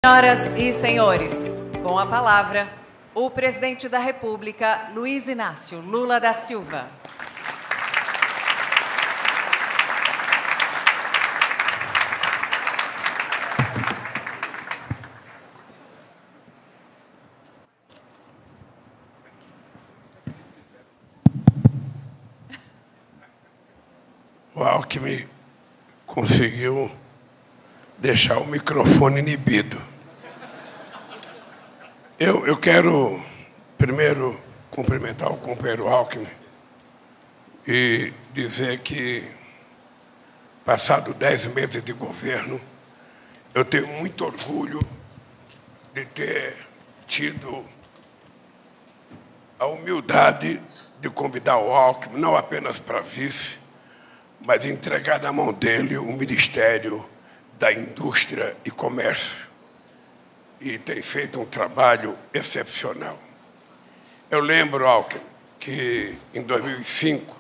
Senhoras e senhores, com a palavra, o presidente da República, Luiz Inácio Lula da Silva. O Alckmin conseguiu deixar o microfone inibido. Eu quero, primeiro, cumprimentar o companheiro Alckmin e dizer que, passado 10 meses de governo, eu tenho muito orgulho de ter tido a humildade de convidar o Alckmin, não apenas para vice, mas entregar na mão dele o Ministério da Indústria e Comércio. E tem feito um trabalho excepcional. Eu lembro, Alckmin, que em 2005,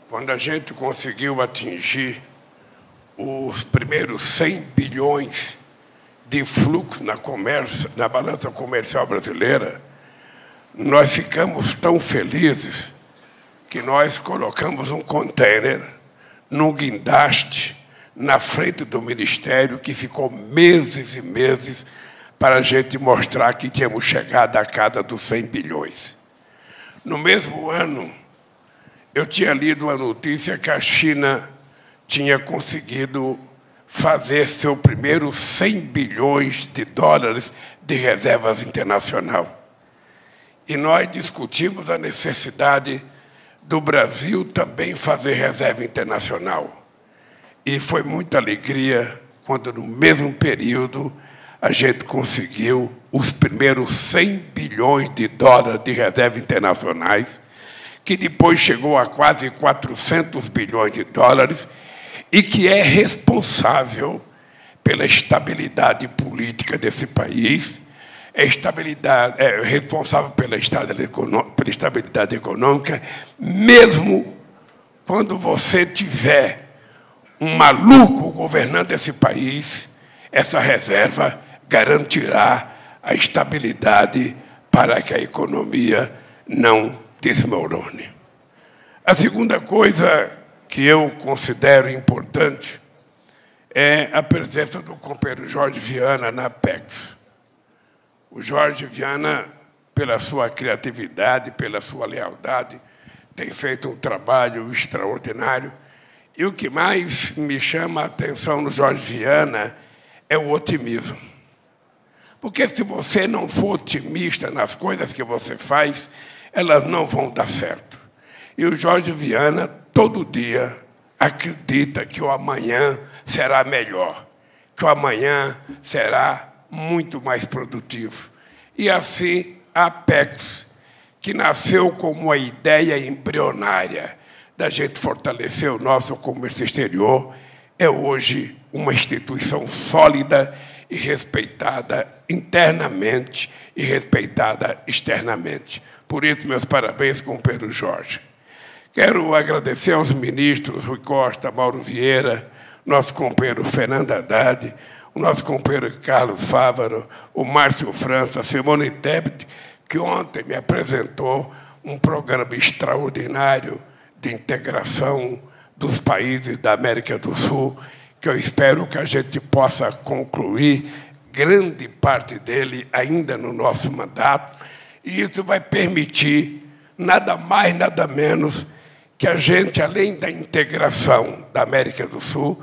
quando a gente conseguiu atingir os primeiros 100 bilhões de fluxo na balança comercial brasileira, nós ficamos tão felizes que nós colocamos um container num guindaste na frente do Ministério, que ficou meses e meses para a gente mostrar que tínhamos chegado à casa dos 100 bilhões. No mesmo ano, eu tinha lido uma notícia que a China tinha conseguido fazer seu primeiro 100 bilhões de dólares de reservas internacional. E nós discutimos a necessidade do Brasil também fazer reserva internacional. E foi muita alegria quando, no mesmo período, a gente conseguiu os primeiros 100 bilhões de dólares de reservas internacionais, que depois chegou a quase 400 bilhões de dólares, e que é responsável pela estabilidade política desse país, é responsável pela estabilidade econômica, mesmo quando você tiver um maluco governando esse país, essa reserva garantirá a estabilidade para que a economia não desmorone. A segunda coisa que eu considero importante é a presença do companheiro Jorge Viana na Apex. O Jorge Viana, pela sua criatividade, pela sua lealdade, tem feito um trabalho extraordinário. E o que mais me chama a atenção no Jorge Viana é o otimismo. Porque se você não for otimista nas coisas que você faz, elas não vão dar certo. E o Jorge Viana, todo dia, acredita que o amanhã será melhor, que o amanhã será muito mais produtivo. E assim, a Apex, que nasceu como uma ideia embrionária da gente fortalecer o nosso comércio exterior, é hoje uma instituição sólida e respeitada internamente e respeitada externamente. Por isso, meus parabéns, companheiro Jorge. Quero agradecer aos ministros Rui Costa, Mauro Vieira, nosso companheiro Fernando Haddad, o nosso companheiro Carlos Fávaro, o Márcio França, a Simone Tebet, que ontem me apresentou um programa extraordinário de integração dos países da América do Sul, que eu espero que a gente possa concluir grande parte dele ainda no nosso mandato, e isso vai permitir, nada mais, nada menos, que a gente, além da integração da América do Sul,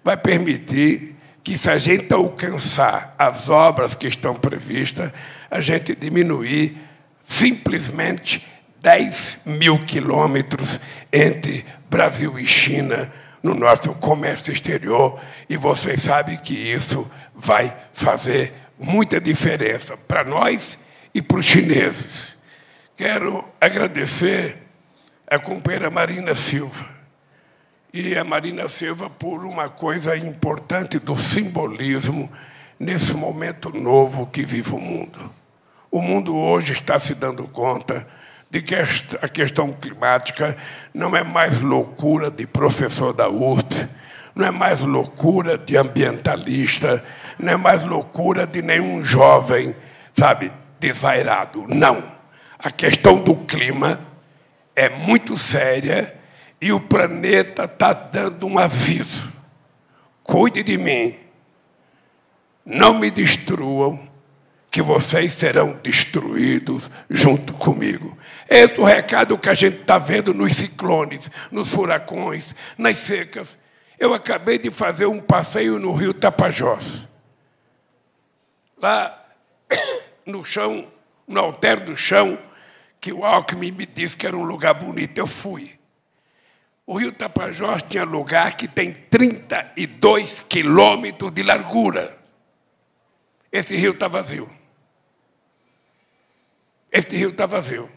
vai permitir que, se a gente alcançar as obras que estão previstas, a gente diminuir simplesmente 10 mil quilômetros entre Brasil e China no nosso comércio exterior, e vocês sabem que isso vai fazer muita diferença para nós e para os chineses. Quero agradecer a companheira Marina Silva, e a Marina Silva por uma coisa importante do simbolismo nesse momento novo que vive o mundo. O mundo hoje está se dando conta de que a questão climática não é mais loucura de professor da USP, não é mais loucura de ambientalista, não é mais loucura de nenhum jovem, sabe, desvairado. Não. A questão do clima é muito séria e o planeta está dando um aviso. Cuide de mim. Não me destruam, que vocês serão destruídos junto comigo. Esse é o recado que a gente está vendo nos ciclones, nos furacões, nas secas. Eu acabei de fazer um passeio no rio Tapajós. Lá no chão, no alter do chão, que o Alckmin me disse que era um lugar bonito, eu fui. O rio Tapajós tinha lugar que tem 32 quilômetros de largura. Esse rio está vazio. Esse rio está vazio.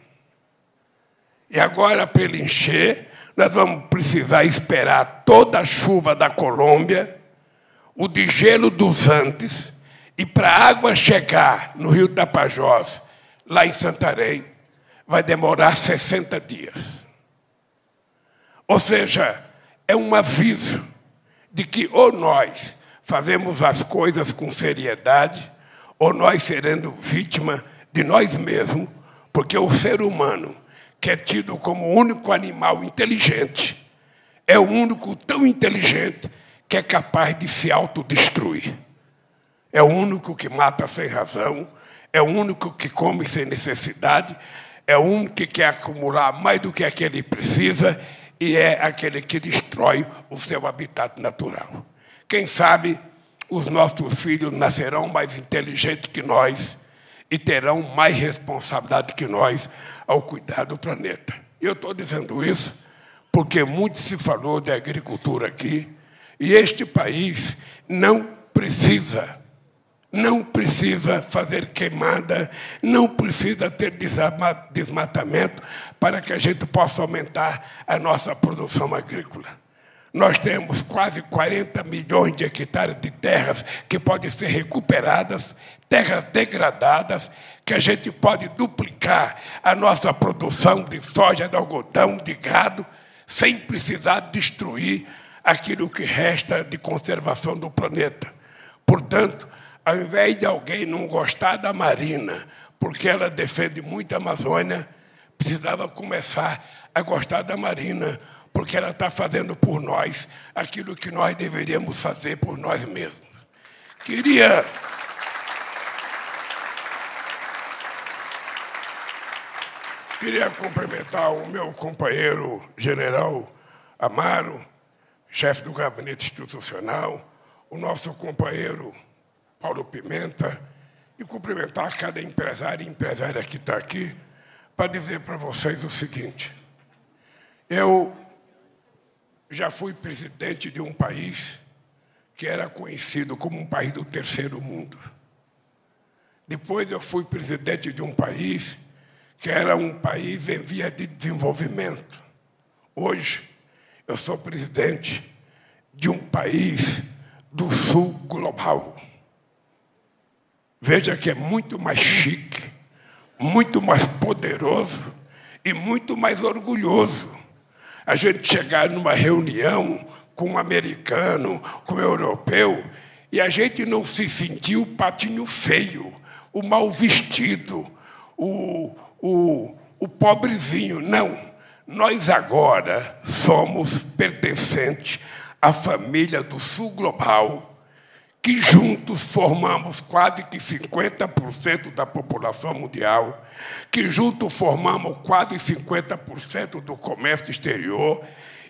E agora, para ele encher, nós vamos precisar esperar toda a chuva da Colômbia, o degelo dos Andes, e para a água chegar no rio Tapajós, lá em Santarém, vai demorar 60 dias. Ou seja, é um aviso de que ou nós fazemos as coisas com seriedade, ou nós seremos vítima de nós mesmos, porque o ser humano, que é tido como o único animal inteligente, é o único tão inteligente que é capaz de se autodestruir. É o único que mata sem razão, é o único que come sem necessidade, é o único que quer acumular mais do que aquele precisa e é aquele que destrói o seu habitat natural. Quem sabe os nossos filhos nascerão mais inteligentes que nós e terão mais responsabilidade que nós ao cuidar do planeta. Eu estou dizendo isso porque muito se falou de agricultura aqui e este país não precisa fazer queimada, não precisa ter desmatamento para que a gente possa aumentar a nossa produção agrícola. Nós temos quase 40 milhões de hectares de terras que podem ser recuperadas, terras degradadas, que a gente pode duplicar a nossa produção de soja, de algodão, de gado, sem precisar destruir aquilo que resta de conservação do planeta. Portanto, ao invés de alguém não gostar da Marina, porque ela defende muito a Amazônia, precisava começar a gostar da Marina, porque ela está fazendo por nós aquilo que nós deveríamos fazer por nós mesmos. Queria cumprimentar o meu companheiro general Amaro, chefe do Gabinete Institucional, o nosso companheiro Paulo Pimenta, e cumprimentar cada empresário e empresária que está aqui, para dizer para vocês o seguinte: eu já fui presidente de um país que era conhecido como um país do terceiro mundo. Depois eu fui presidente de um país que era um país em via de desenvolvimento. Hoje eu sou presidente de um país do sul global. Veja que é muito mais chique, muito mais poderoso e muito mais orgulhoso a gente chegar numa reunião com um americano, com um europeu, e a gente não se sentir o patinho feio, o mal vestido, o pobrezinho. Não. Nós agora somos pertencentes à família do Sul Global, que juntos formamos quase que 50% da população mundial, que juntos formamos quase 50% do comércio exterior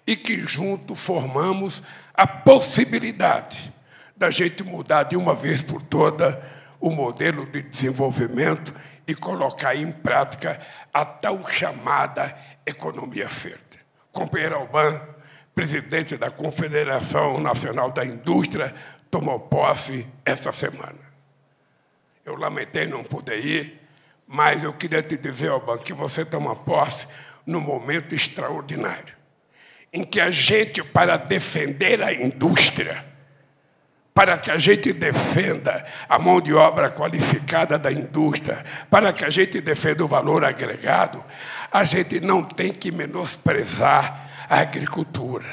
e que juntos formamos a possibilidade da gente mudar de uma vez por toda o modelo de desenvolvimento e colocar em prática a tão chamada economia verde. Companheiro Alban, presidente da Confederação Nacional da Indústria, tomou posse essa semana. Eu lamentei não poder ir, mas eu queria te dizer, Alban, que você toma posse num momento extraordinário, em que a gente, para defender a indústria, para que a gente defenda a mão de obra qualificada da indústria, para que a gente defenda o valor agregado, a gente não tem que menosprezar a agricultura.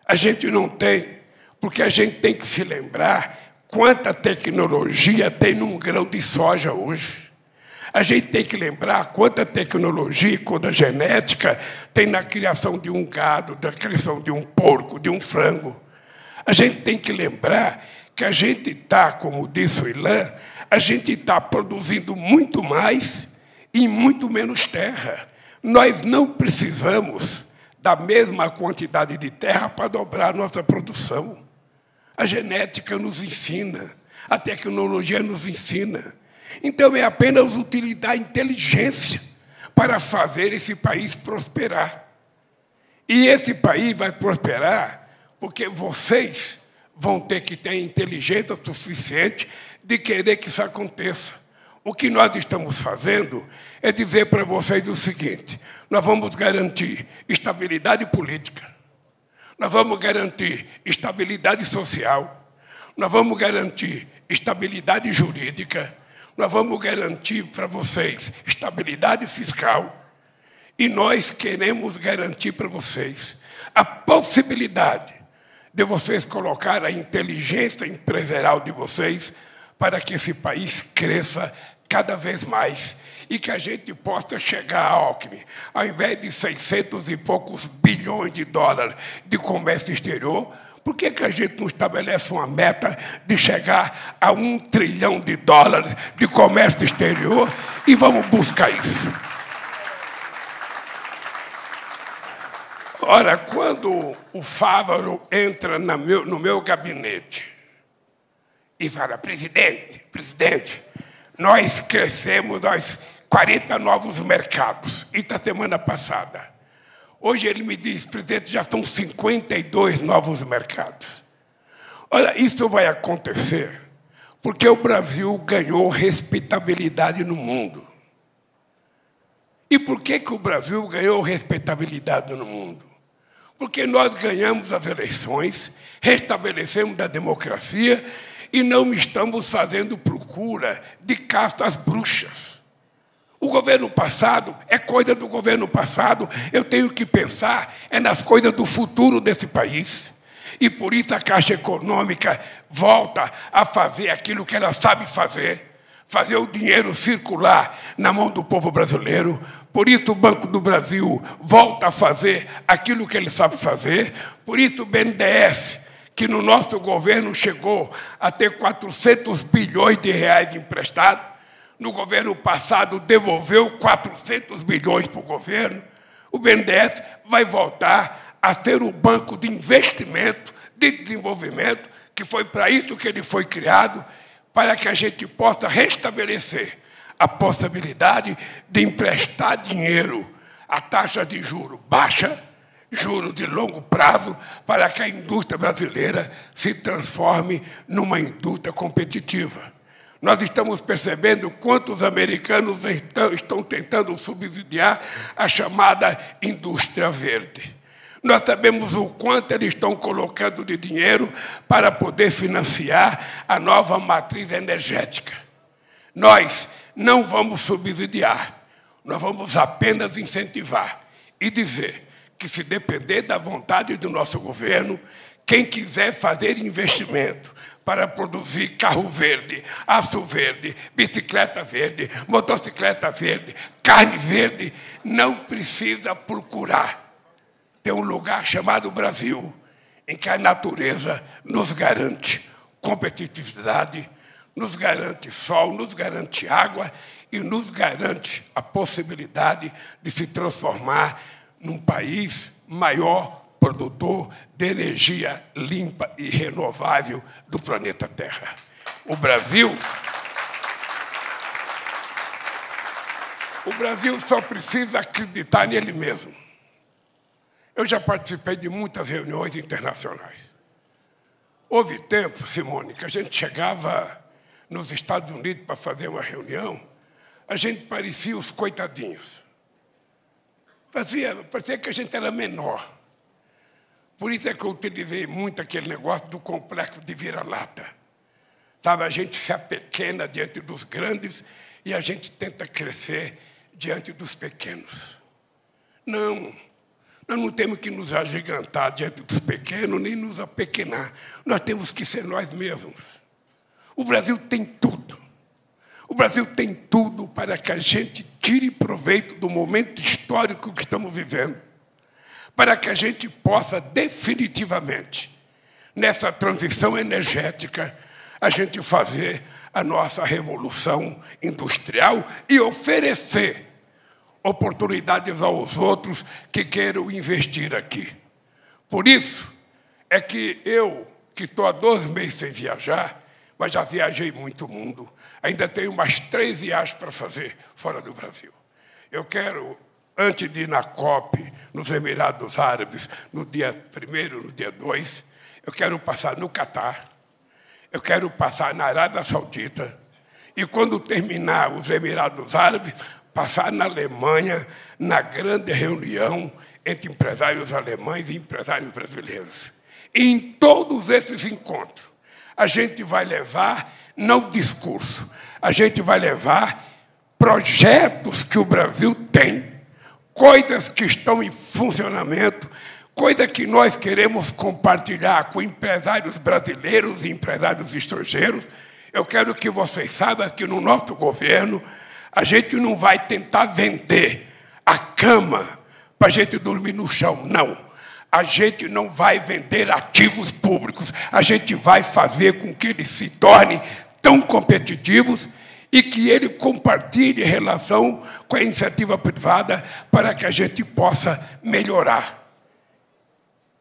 A gente não tem, porque a gente tem que se lembrar quanta tecnologia tem num grão de soja hoje. A gente tem que lembrar quanta tecnologia, quanta genética tem na criação de um gado, na criação de um porco, de um frango. A gente tem que lembrar que a gente está, como disse o Ilan, a gente está produzindo muito mais em muito menos terra. Nós não precisamos da mesma quantidade de terra para dobrar a nossa produção. A genética nos ensina, a tecnologia nos ensina. Então, é apenas utilizar a inteligência para fazer esse país prosperar. E esse país vai prosperar porque vocês vão ter que ter inteligência suficiente de querer que isso aconteça. O que nós estamos fazendo é dizer para vocês o seguinte: nós vamos garantir estabilidade política, nós vamos garantir estabilidade social, nós vamos garantir estabilidade jurídica, nós vamos garantir para vocês estabilidade fiscal e nós queremos garantir para vocês a possibilidade de vocês colocar a inteligência empresarial de vocês para que esse país cresça cada vez mais e que a gente possa chegar a Alckmin, ao invés de 600 e poucos bilhões de dólares de comércio exterior, por que a gente não estabelece uma meta de chegar a 1 trilhão de dólares de comércio exterior e vamos buscar isso? Ora, quando o Fávaro entra no meu gabinete e fala: presidente, nós crescemos 40 novos mercados. Isso a semana passada. Hoje ele me diz: presidente, já estão 52 novos mercados. Olha, isso vai acontecer porque o Brasil ganhou respeitabilidade no mundo. E por que o Brasil ganhou respeitabilidade no mundo? Porque nós ganhamos as eleições, restabelecemos a democracia e não estamos fazendo procura de castas bruxas. O governo passado é coisa do governo passado, eu tenho que pensar nas coisas do futuro desse país. E por isso a Caixa Econômica volta a fazer aquilo que ela sabe fazer o dinheiro circular na mão do povo brasileiro. Por isso o Banco do Brasil volta a fazer aquilo que ele sabe fazer. Por isso o BNDES, que no nosso governo chegou a ter 400 bilhões de reais emprestados, no governo passado devolveu 400 bilhões para o governo. O BNDES vai voltar a ser o banco de investimento, de desenvolvimento, que foi para isso que ele foi criado, para que a gente possa restabelecer a possibilidade de emprestar dinheiro a taxa de juros baixa, juros de longo prazo, para que a indústria brasileira se transforme numa indústria competitiva. Nós estamos percebendo quantos americanos estão tentando subsidiar a chamada indústria verde. Nós sabemos o quanto eles estão colocando de dinheiro para poder financiar a nova matriz energética. Nós não vamos subsidiar, nós vamos apenas incentivar e dizer que, se depender da vontade do nosso governo, quem quiser fazer investimento para produzir carro verde, aço verde, bicicleta verde, motocicleta verde, carne verde, não precisa procurar. Tem um lugar chamado Brasil, em que a natureza nos garante competitividade, nos garante sol, nos garante água e nos garante a possibilidade de se transformar num país maior produtor de energia limpa e renovável do planeta Terra. O Brasil só precisa acreditar nele mesmo. Eu já participei de muitas reuniões internacionais. Houve tempo, Simone, que a gente chegava nos Estados Unidos para fazer uma reunião, a gente parecia os coitadinhos. Parecia que a gente era menor. Por isso é que eu utilizei muito aquele negócio do complexo de vira-lata. Sabe, a gente se apequena diante dos grandes e a gente tenta crescer diante dos pequenos. Não. Nós não temos que nos agigantar diante dos pequenos, nem nos apequenar. Nós temos que ser nós mesmos. O Brasil tem tudo. O Brasil tem tudo para que a gente tire proveito do momento histórico que estamos vivendo, para que a gente possa definitivamente, nessa transição energética, a gente fazer a nossa revolução industrial e oferecer oportunidades aos outros que queiram investir aqui. Por isso é que eu, que estou há 12 meses sem viajar, mas já viajei muito o mundo, ainda tenho mais 3 viagens para fazer fora do Brasil. Eu quero, antes de ir na COP, nos Emirados Árabes, no dia 1º, no dia 2, eu quero passar no Catar, eu quero passar na Arábia Saudita, e quando terminar os Emirados Árabes, passar na Alemanha, na grande reunião entre empresários alemães e empresários brasileiros. E em todos esses encontros, a gente vai levar, não discurso, a gente vai levar projetos que o Brasil tem, coisas que estão em funcionamento, coisa que nós queremos compartilhar com empresários brasileiros e empresários estrangeiros. Eu quero que vocês saibam que no nosso governo, a gente não vai tentar vender a cama para a gente dormir no chão, não. A gente não vai vender ativos públicos, a gente vai fazer com que eles se tornem tão competitivos e que ele compartilhe relação com a iniciativa privada para que a gente possa melhorar.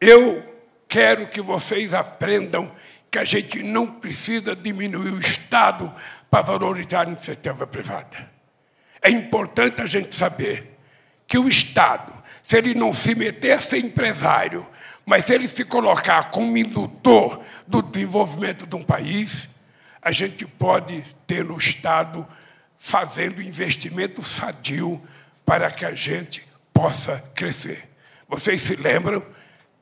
Eu quero que vocês aprendam que a gente não precisa diminuir o Estado para valorizar a iniciativa privada. É importante a gente saber que o Estado, se ele não se meter a ser empresário, mas se ele se colocar como indutor do desenvolvimento de um país, a gente pode ter no Estado fazendo investimento sadio para que a gente possa crescer. Vocês se lembram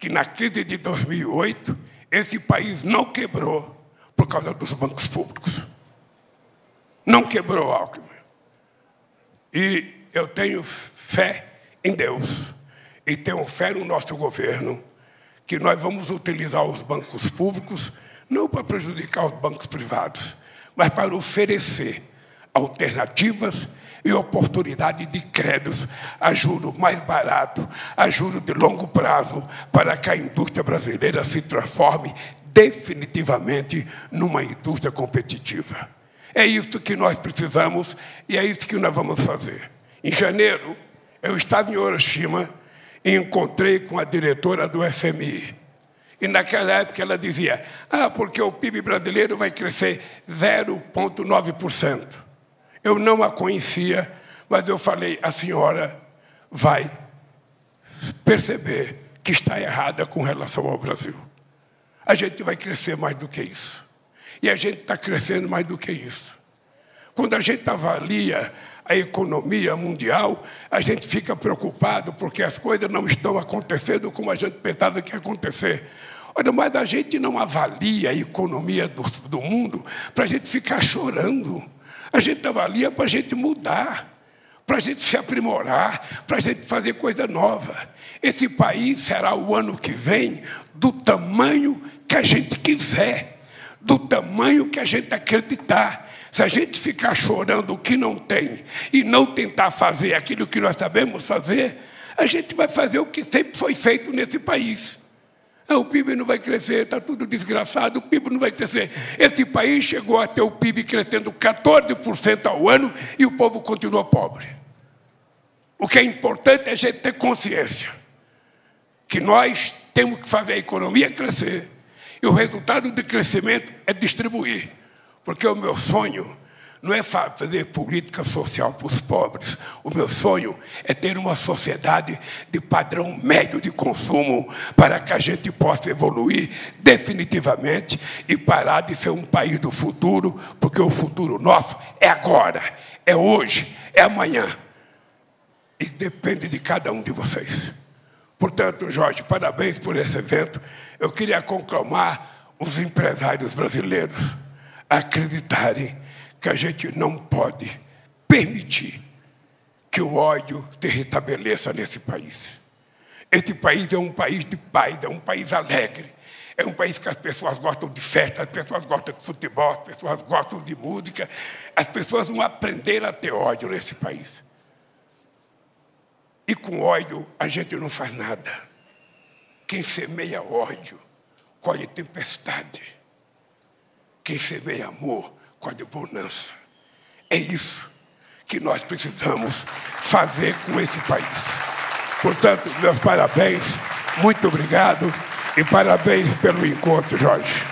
que na crise de 2008, esse país não quebrou por causa dos bancos públicos. Não quebrou, Alckmin. E eu tenho fé em Deus e tenho fé no nosso governo que nós vamos utilizar os bancos públicos não para prejudicar os bancos privados, mas para oferecer alternativas e oportunidade de créditos a juros mais barato, a juros de longo prazo, para que a indústria brasileira se transforme definitivamente numa indústria competitiva. É isso que nós precisamos e é isso que nós vamos fazer. Em janeiro, eu estava em Hiroshima e encontrei com a diretora do FMI. E naquela época ela dizia, porque o PIB brasileiro vai crescer 0,9%. Eu não a conhecia, mas eu falei, a senhora vai perceber que está errada com relação ao Brasil. A gente vai crescer mais do que isso. E a gente está crescendo mais do que isso. Quando a gente avalia a economia mundial, a gente fica preocupado porque as coisas não estão acontecendo como a gente pensava que ia acontecer. Olha, mas a gente não avalia a economia do mundo para a gente ficar chorando. A gente avalia para a gente mudar, para a gente se aprimorar, para a gente fazer coisa nova. Esse país será o ano que vem do tamanho que a gente quiser, do tamanho que a gente acreditar. Se a gente ficar chorando o que não tem e não tentar fazer aquilo que nós sabemos fazer, a gente vai fazer o que sempre foi feito nesse país. O PIB não vai crescer, está tudo desgraçado, o PIB não vai crescer. Esse país chegou a ter o PIB crescendo 14% ao ano e o povo continua pobre. O que é importante é a gente ter consciência que nós temos que fazer a economia crescer e o resultado do crescimento é distribuir. Porque o meu sonho não é fazer política social para os pobres. O meu sonho é ter uma sociedade de padrão médio de consumo para que a gente possa evoluir definitivamente e parar de ser um país do futuro, porque o futuro nosso é agora, é hoje, é amanhã. E depende de cada um de vocês. Portanto, Jorge, parabéns por esse evento. Eu queria conclamar os empresários brasileiros a acreditarem que a gente não pode permitir que o ódio se restabeleça nesse país. Esse país é um país de paz, é um país alegre. É um país que as pessoas gostam de festa, as pessoas gostam de futebol, as pessoas gostam de música. As pessoas não aprenderam a ter ódio nesse país. E com ódio a gente não faz nada. Quem semeia ódio, colhe tempestade. Quem semeia amor, colhe bonança. É isso que nós precisamos fazer com esse país. Portanto, meus parabéns, muito obrigado e parabéns pelo encontro, Jorge.